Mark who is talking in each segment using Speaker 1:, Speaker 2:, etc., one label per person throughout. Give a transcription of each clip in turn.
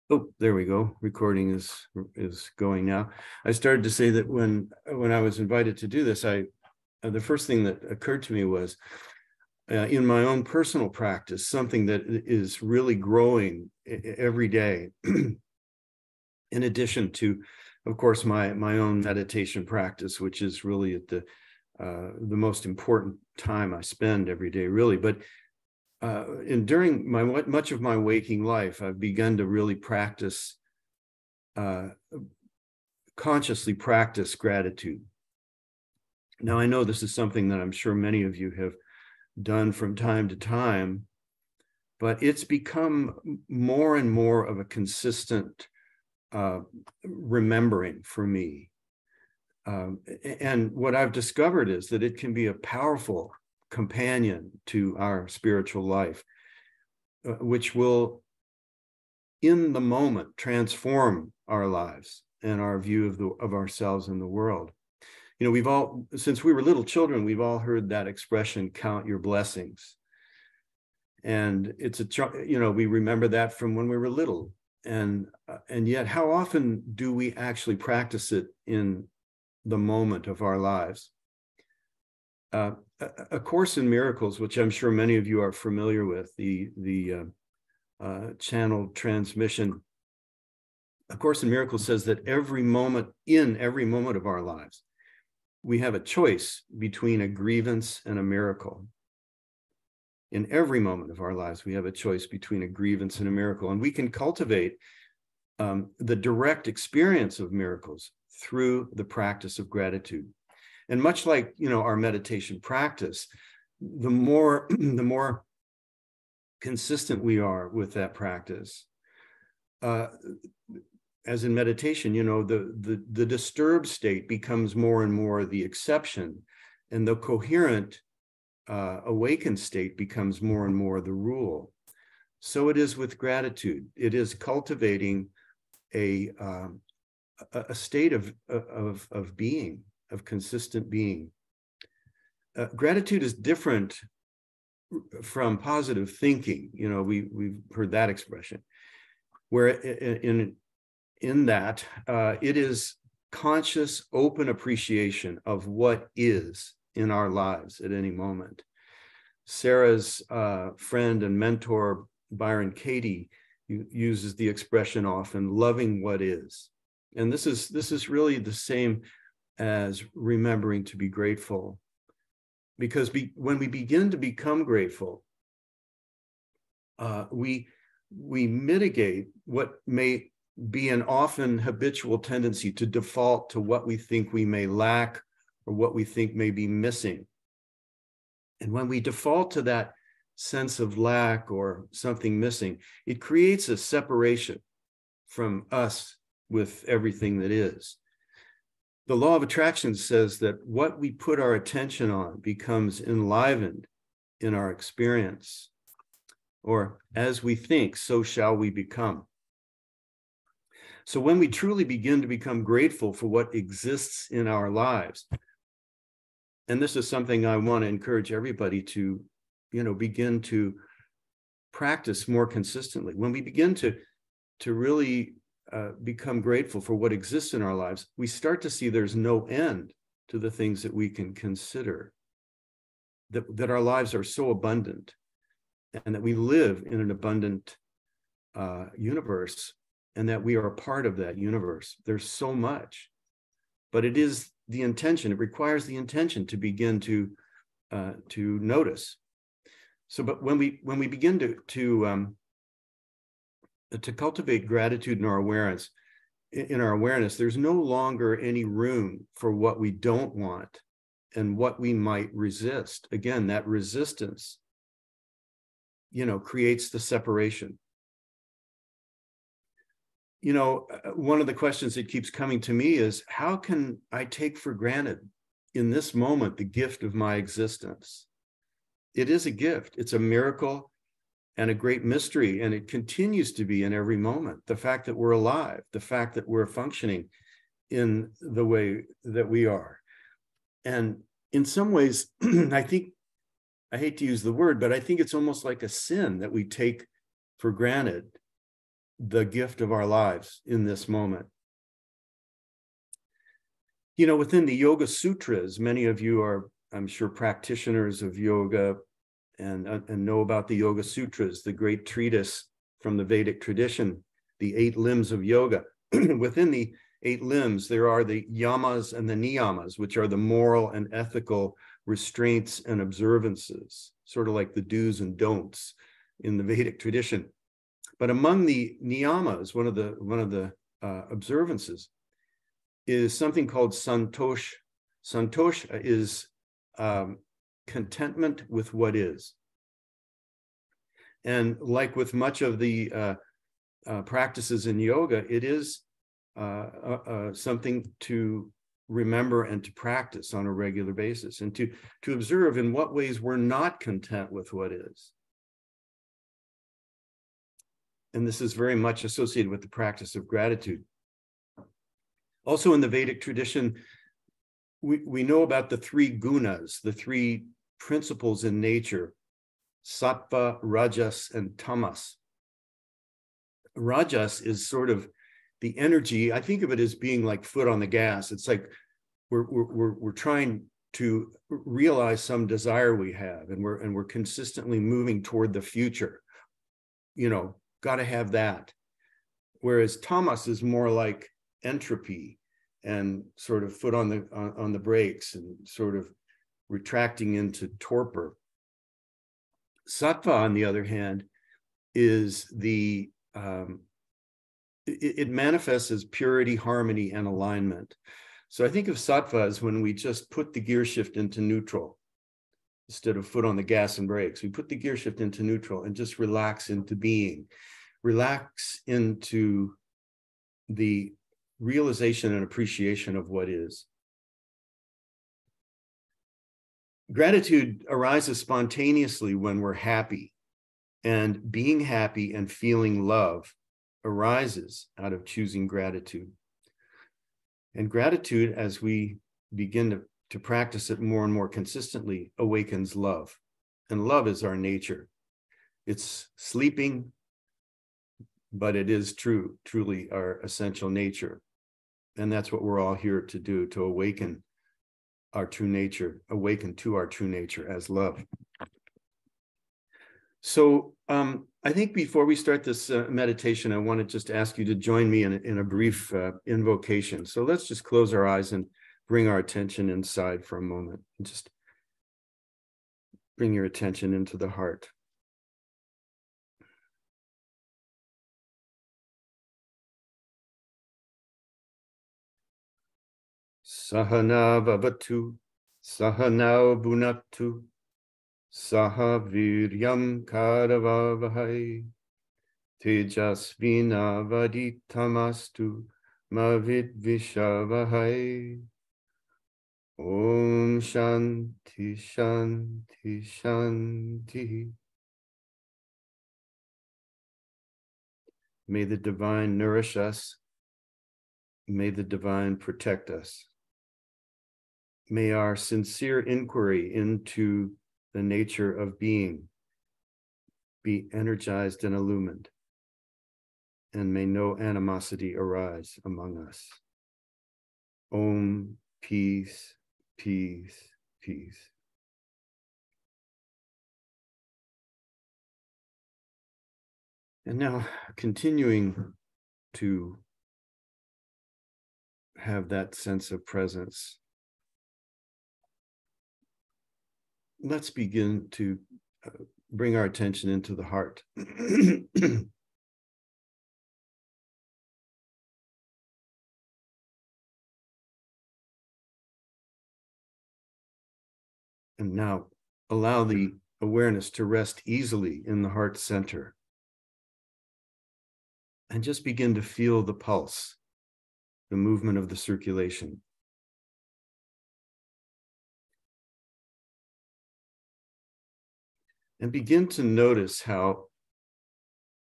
Speaker 1: Oh, there we go. Recording is going now. I started to say that when I was invited to do this, the first thing that occurred to me was in my own personal practice, something that is really growing every day. In addition to, of course, my own meditation practice, which is really at the most important time I spend every day, really. But and during much of my waking life, I've begun to really consciously practice gratitude. Now, I know this is something that I'm sure many of you have done from time to time, but it's become more and more of a consistent remembering for me. And what I've discovered is that it can be a powerful companion to our spiritual life, which will, in the moment, transform our lives and our view of ourselves and the world. You know, we've all, since we were little children, we've all heard that expression, count your blessings. And it's we remember that from when we were little. And yet, how often do we actually practice it in the moment of our lives? A Course in Miracles, which I'm sure many of you are familiar with, the channeled transmission. A Course in Miracles says that every moment of our lives, we have a choice between a grievance and a miracle. In every moment of our lives, we have a choice between a grievance and a miracle. And we can cultivate the direct experience of miracles through the practice of gratitude. And much like, our meditation practice, the more consistent we are with that practice, as in meditation, the disturbed state becomes more and more the exception, and the coherent, awakened state becomes more and more the rule. So it is with gratitude. It is cultivating a state of being, of consistent being. Gratitude is different from positive thinking. We've heard that expression, where in that it is conscious, open appreciation of what is in our lives at any moment. Sarah's friend and mentor, Byron Katie, uses the expression often, loving what is. And this is really the same as remembering to be grateful. Because when we begin to become grateful, we mitigate what may be an often habitual tendency to default to what we think we may lack or what we think may be missing. And when we default to that sense of lack or something missing, it creates a separation from us with everything that is. The law of attraction says that what we put our attention on becomes enlivened in our experience, or as we think, so shall we become. So when we truly begin to become grateful for what exists in our lives, and this is something I want to encourage everybody to, begin to practice more consistently. When we begin to really become grateful for what exists in our lives, we start to see there's no end to the things that we can consider, that our lives are so abundant, and that we live in an abundant universe, and that we are a part of that universe. There's so much, but it is the intention. It requires the intention to begin to notice. So, but when we begin to cultivate gratitude in our awareness, there's no longer any room for what we don't want and what we might resist. Again, that resistance, creates the separation. One of the questions that keeps coming to me is, how can I take for granted in this moment the gift of my existence? It is a gift. It's a miracle and a great mystery, and it continues to be in every moment. The fact that we're alive, the fact that we're functioning in the way that we are. And in some ways, I hate to use the word, but I think it's almost like a sin that we take for granted the gift of our lives in this moment. You know, within the Yoga Sutras, many of you are, I'm sure, practitioners of yoga and know about the Yoga Sutras, the great treatise from the Vedic tradition, the 8 limbs of yoga. Within the 8 limbs, there are the yamas and the niyamas, which are the moral and ethical restraints and observances, sort of like the do's and don'ts in the Vedic tradition. But among the niyamas, one of the observances is something called santosh. Santosh is contentment with what is. And like with much of the practices in yoga, it is something to remember and to practice on a regular basis, and to observe in what ways we're not content with what is. And this is very much associated with the practice of gratitude. Also in the Vedic tradition, we know about the 3 gunas, the 3 principles in nature: sattva, rajas, and tamas. Rajas is sort of the energy. I think of it as being like foot on the gas. It's like we're trying to realize some desire we have, and we're consistently moving toward the future. You know, got to have that. Whereas tamas is more like entropy and sort of foot on the brakes and sort of retracting into torpor. Sattva, on the other hand, is the it manifests as purity, harmony, and alignment. So I think of sattva as when we just put the gear shift into neutral instead of foot on the gas and brakes. We put the gear shift into neutral and just relax into being, relax into the realization and appreciation of what is. Gratitude arises spontaneously when we're happy, and being happy and feeling love arises out of choosing gratitude. And gratitude, as we begin to practice it more and more consistently, awakens love. And love is our nature. It's sleeping, but it is truly our essential nature. And that's what we're all here to do, to awaken our true nature, awaken to our true nature as love. So I think before we start this meditation, I want to just ask you to join me in a brief invocation. So let's just close our eyes and bring our attention inside for a moment. And just bring your attention into the heart. Sahana vavatu, sahana bunatu, saha viryam karavavahai, tejasvina vaditamastu, mavid vishavahai. Om Shanti Shanti Shanti. May the divine nourish us. May the divine protect us. May our sincere inquiry into the nature of being be energized and illumined, and may no animosity arise among us. Om, peace, peace, peace. And now, continuing to have that sense of presence, let's begin to bring our attention into the heart. And now allow the awareness to rest easily in the heart center. And just begin to feel the pulse, the movement of the circulation. And begin to notice how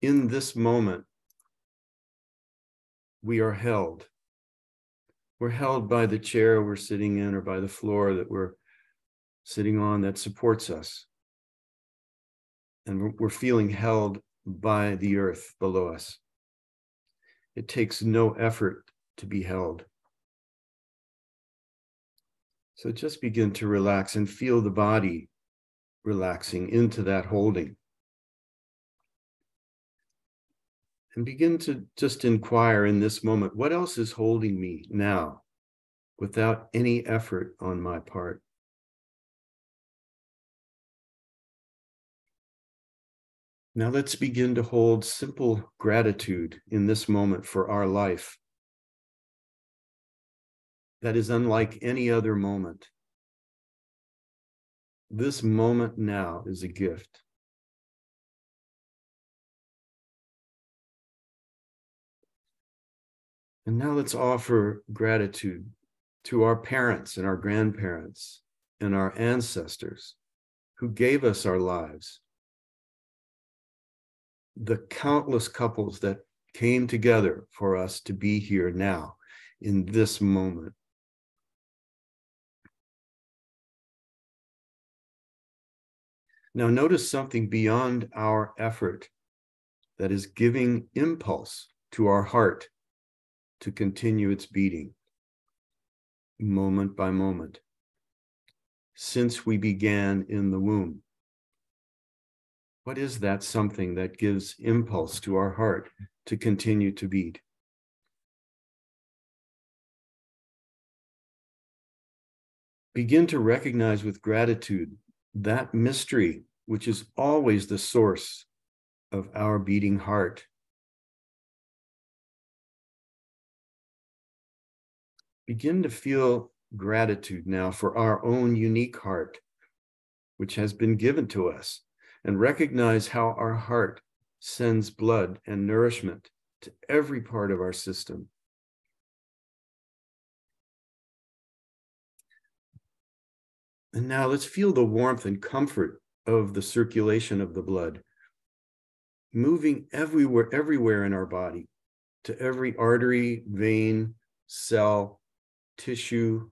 Speaker 1: in this moment we are held. We're held by the chair we're sitting in, or by the floor that we're sitting on that supports us. And we're feeling held by the earth below us. It takes no effort to be held. So just begin to relax and feel the body relaxing into that holding. And begin to just inquire in this moment, what else is holding me now without any effort on my part? Now let's begin to hold simple gratitude in this moment for our life. That is unlike any other moment. This moment now is a gift. And now let's offer gratitude to our parents and our grandparents and our ancestors who gave us our lives. The countless couples that came together for us to be here now in this moment. Now notice something beyond our effort that is giving impulse to our heart to continue its beating moment by moment since we began in the womb. What is that something that gives impulse to our heart to continue to beat? Begin to recognize with gratitude that mystery, which is always the source of our beating heart. Begin to feel gratitude now for our own unique heart, which has been given to us, and recognize how our heart sends blood and nourishment to every part of our system. And now let's feel the warmth and comfort of the circulation of the blood, moving everywhere in our body, to every artery, vein, cell, tissue,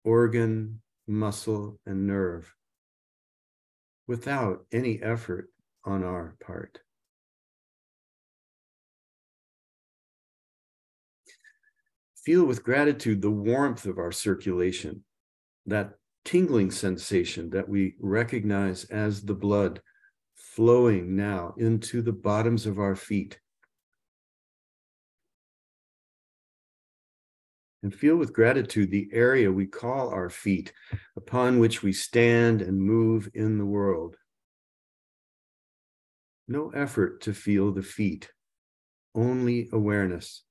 Speaker 1: organ, muscle, and nerve, without any effort on our part. Feel with gratitude the warmth of our circulation, that tingling sensation that we recognize as the blood flowing now into the bottoms of our feet. And feel with gratitude the area we call our feet, upon which we stand and move in the world. No effort to feel the feet, only awareness.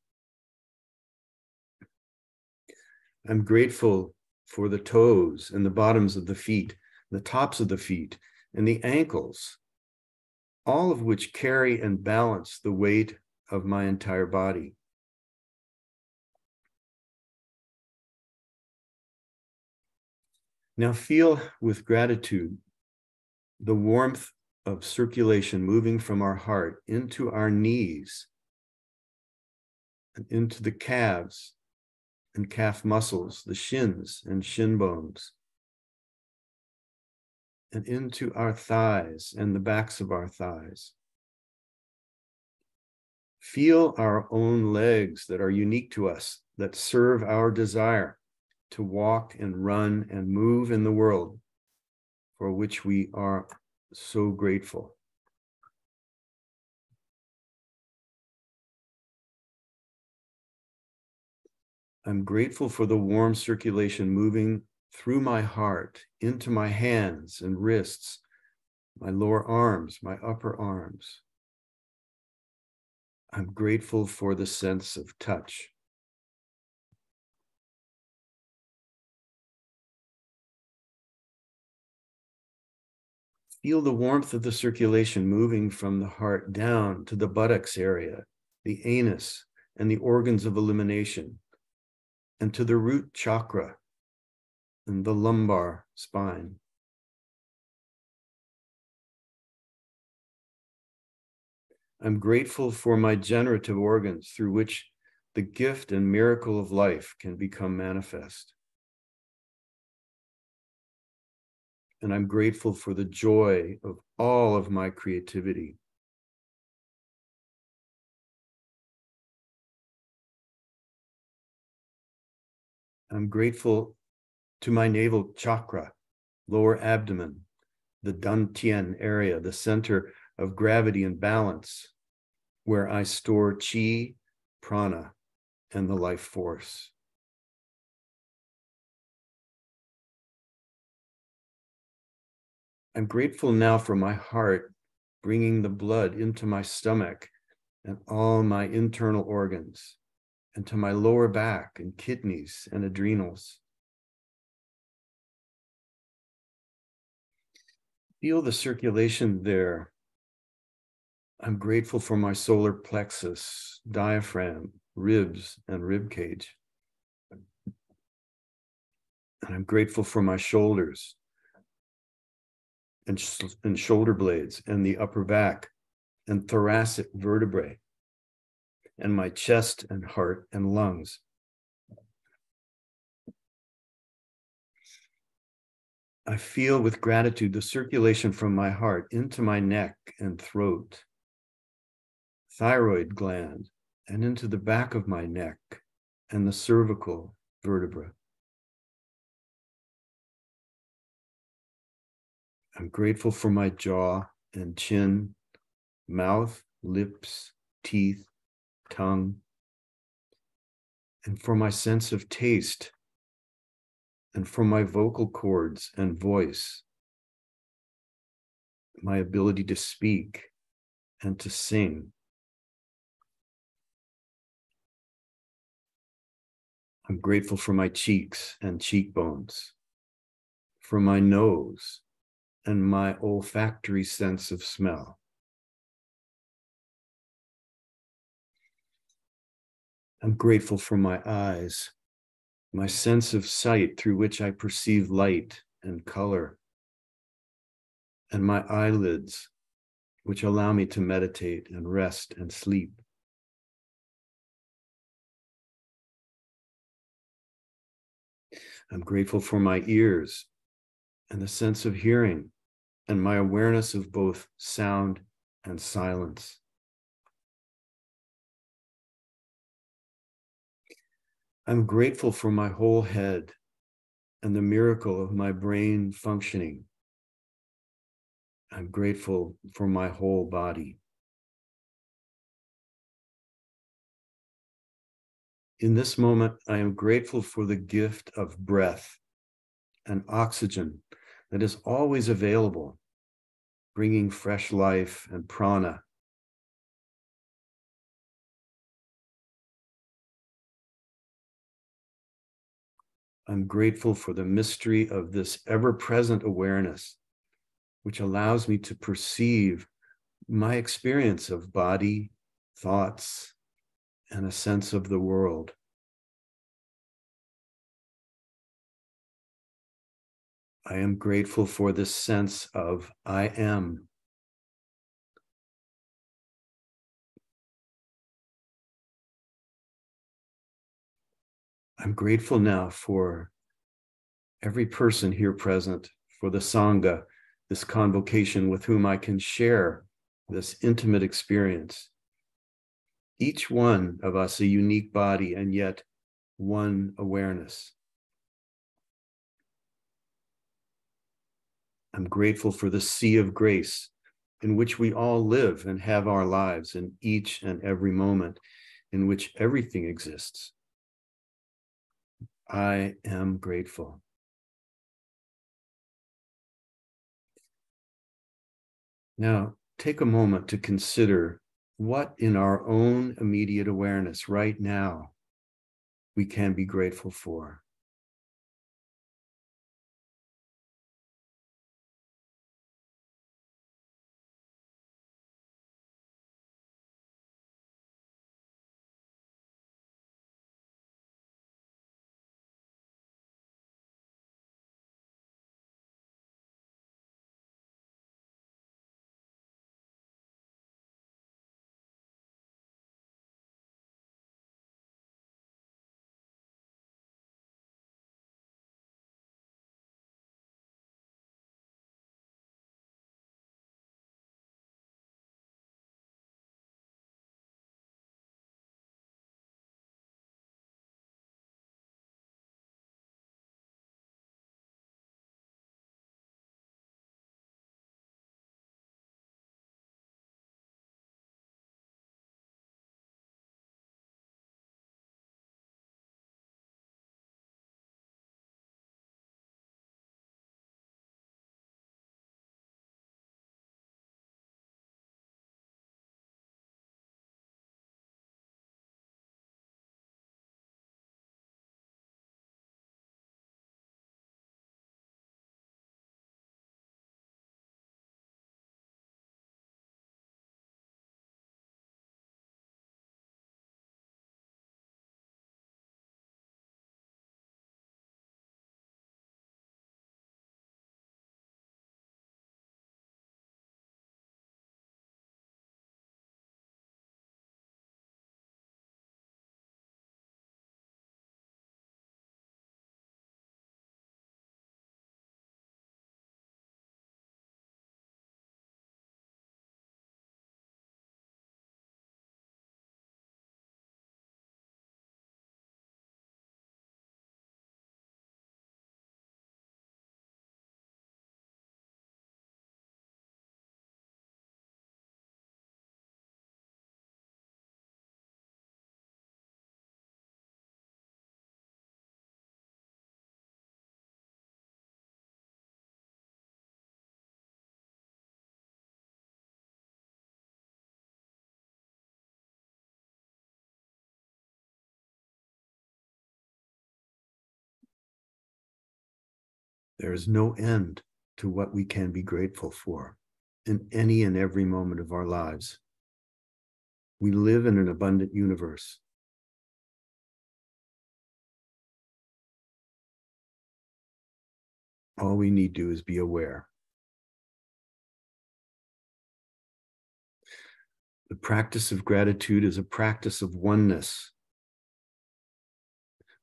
Speaker 1: I'm grateful for the toes and the bottoms of the feet, the tops of the feet, and the ankles, all of which carry and balance the weight of my entire body. Now feel with gratitude the warmth of circulation moving from our heart into our knees and into the calves and calf muscles, the shins and shin bones, and into our thighs and the backs of our thighs. Feel our own legs that are unique to us, that serve our desire to walk and run and move in the world, for which we are so grateful. I'm grateful for the warm circulation moving through my heart, into my hands and wrists, my lower arms, my upper arms. I'm grateful for the sense of touch. Feel the warmth of the circulation moving from the heart down to the buttocks area, the anus, and the organs of elimination, and to the root chakra and the lumbar spine. I'm grateful for my generative organs through which the gift and miracle of life can become manifest. And I'm grateful for the joy of all of my creativity, I'm grateful to my navel chakra, lower abdomen, the dantian area, the center of gravity and balance, where I store chi, prana, and the life force. I'm grateful now for my heart, bringing the blood into my stomach and all my internal organs, and to my lower back and kidneys and adrenals. Feel the circulation there. I'm grateful for my solar plexus, diaphragm, ribs, and rib cage. And I'm grateful for my shoulders and shoulder blades and the upper back and thoracic vertebrae and my chest and heart and lungs. I feel with gratitude the circulation from my heart into my neck and throat, thyroid gland, and into the back of my neck and the cervical vertebra. I'm grateful for my jaw and chin, mouth, lips, teeth, tongue, and for my sense of taste, and for my vocal cords and voice, my ability to speak and to sing. I'm grateful for my cheeks and cheekbones, for my nose and my olfactory sense of smell. I'm grateful for my eyes, my sense of sight through which I perceive light and color, and my eyelids, which allow me to meditate and rest and sleep. I'm grateful for my ears and the sense of hearing and my awareness of both sound and silence. I'm grateful for my whole head and the miracle of my brain functioning. I'm grateful for my whole body. In this moment, I am grateful for the gift of breath and oxygen that is always available, bringing fresh life and prana. I'm grateful for the mystery of this ever-present awareness, which allows me to perceive my experience of body, thoughts, and a sense of the world. I am grateful for this sense of I am. I'm grateful now for every person here present, for the Sangha, this convocation with whom I can share this intimate experience. Each one of us a unique body and yet one awareness. I'm grateful for the sea of grace in which we all live and have our lives in each and every moment in which everything exists. I am grateful. Now, take a moment to consider what in our own immediate awareness right now we can be grateful for. There is no end to what we can be grateful for in any and every moment of our lives. We live in an abundant universe. All we need to do is be aware. The practice of gratitude is a practice of oneness.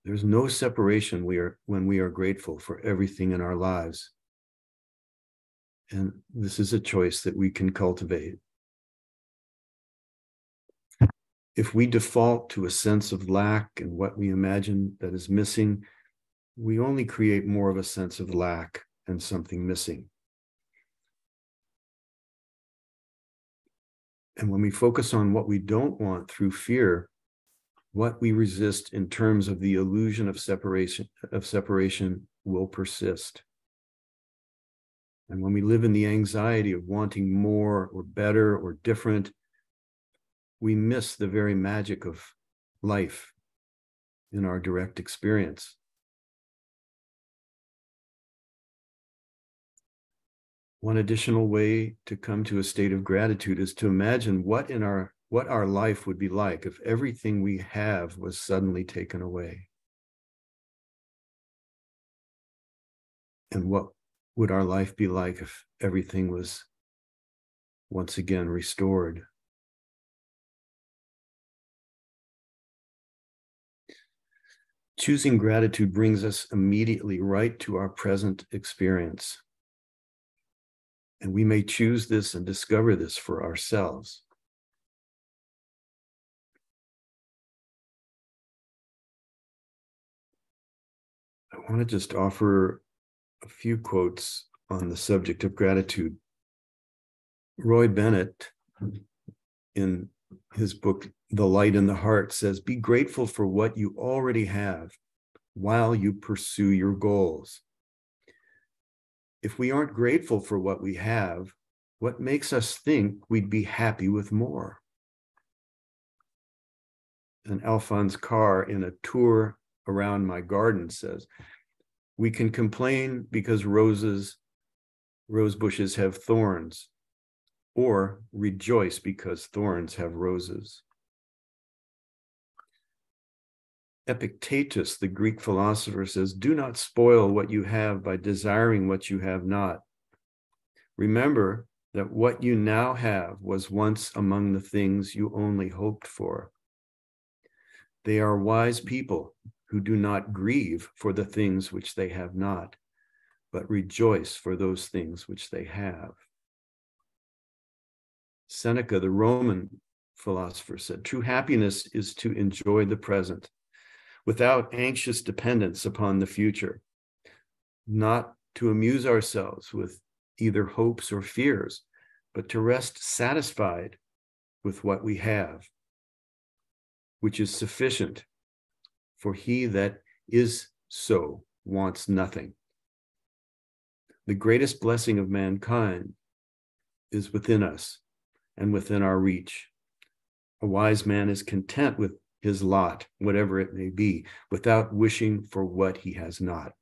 Speaker 1: There's no separation when we are grateful for everything in our lives. And this is a choice that we can cultivate. If we default to a sense of lack and what we imagine that is missing, we only create more of a sense of lack and something missing. And when we focus on what we don't want through fear, what we resist in terms of the illusion of separation will persist. And when we live in the anxiety of wanting more or better or different, we miss the very magic of life in our direct experience. One additional way to come to a state of gratitude is to imagine what our life would be like if everything we have was suddenly taken away. And what would our life be like if everything was once again restored? Choosing gratitude brings us immediately right to our present experience. And we may choose this and discover this for ourselves. I want to just offer a few quotes on the subject of gratitude. Roy Bennett, in his book, The Light in the Heart, says, "Be grateful for what you already have while you pursue your goals." If we aren't grateful for what we have, what makes us think we'd be happy with more? And Alphonse Carr, in A Tour Around My Garden, says, "We can complain because rose bushes have thorns, or rejoice because thorns have roses." Epictetus, the Greek philosopher, says, "Do not spoil what you have by desiring what you have not. Remember that what you now have was once among the things you only hoped for." They are wise people who do not grieve for the things which they have not, but rejoice for those things which they have. Seneca, the Roman philosopher, said, "True happiness is to enjoy the present without anxious dependence upon the future, not to amuse ourselves with either hopes or fears, but to rest satisfied with what we have, which is sufficient, for he that is so wants nothing." The greatest blessing of mankind is within us and within our reach. A wise man is content with his lot, whatever it may be, without wishing for what he has not.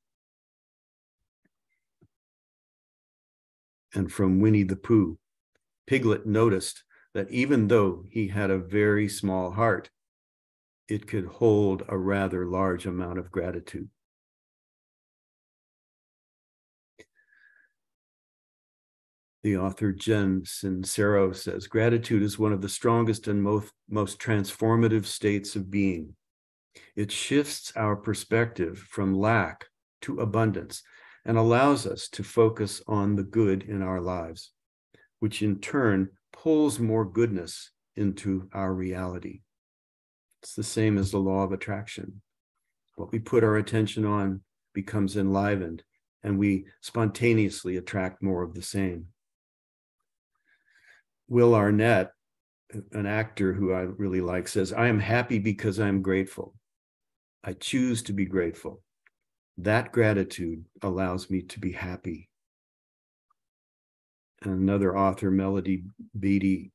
Speaker 1: And from Winnie the Pooh, Piglet noticed that even though he had a very small heart, it could hold a rather large amount of gratitude. The author Jen Sincero says, "Gratitude is one of the strongest and most transformative states of being. It shifts our perspective from lack to abundance and allows us to focus on the good in our lives, which in turn pulls more goodness into our reality." It's the same as the law of attraction. What we put our attention on becomes enlivened, and we spontaneously attract more of the same. Will Arnett, an actor who I really like, says, "I am happy because I'm grateful. I choose to be grateful. That gratitude allows me to be happy." And another author, Melody Beattie,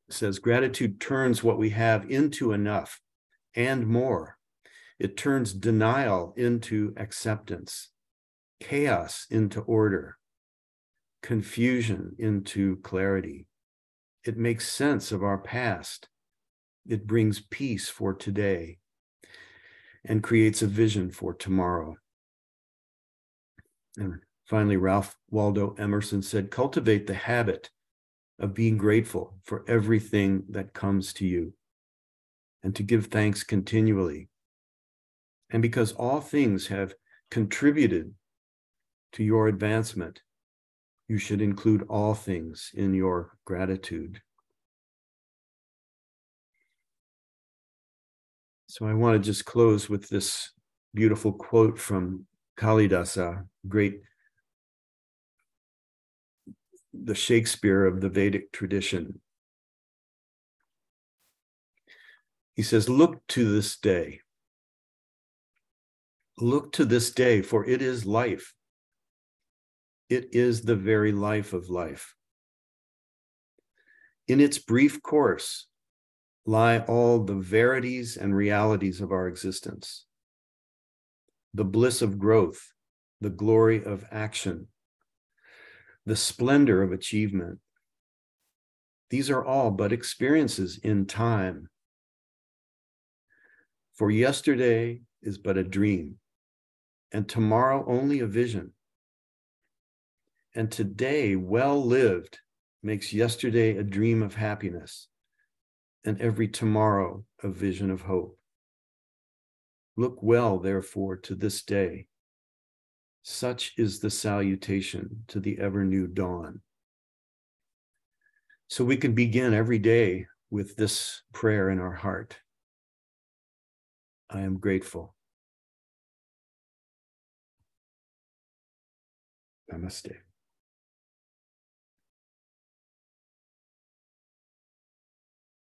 Speaker 1: says, "Gratitude turns what we have into enough and more. It turns denial into acceptance chaos into order, confusion into clarity. It makes sense of our past. It brings peace for today and creates a vision for tomorrow. And finally, Ralph Waldo Emerson said, cultivate the habit of being grateful for everything that comes to you and to give thanks continually. And because all things have contributed to your advancement, you should include all things in your gratitude. So I want to just close with this beautiful quote from Kalidasa, the Shakespeare of the Vedic tradition. He says, look to this day. Look to this day, for it is life. It is the very life of life. In its brief course lie all the verities and realities of our existence, the bliss of growth, the glory of action, the splendor of achievement. These are all but experiences in time. For yesterday is but a dream, and tomorrow only a vision. And today, well lived, makes yesterday a dream of happiness, and every tomorrow a vision of hope. Look well, therefore, to this day. Such is the salutation to the ever-new dawn. So we can begin every day with this prayer in our heart. I am grateful. Namaste.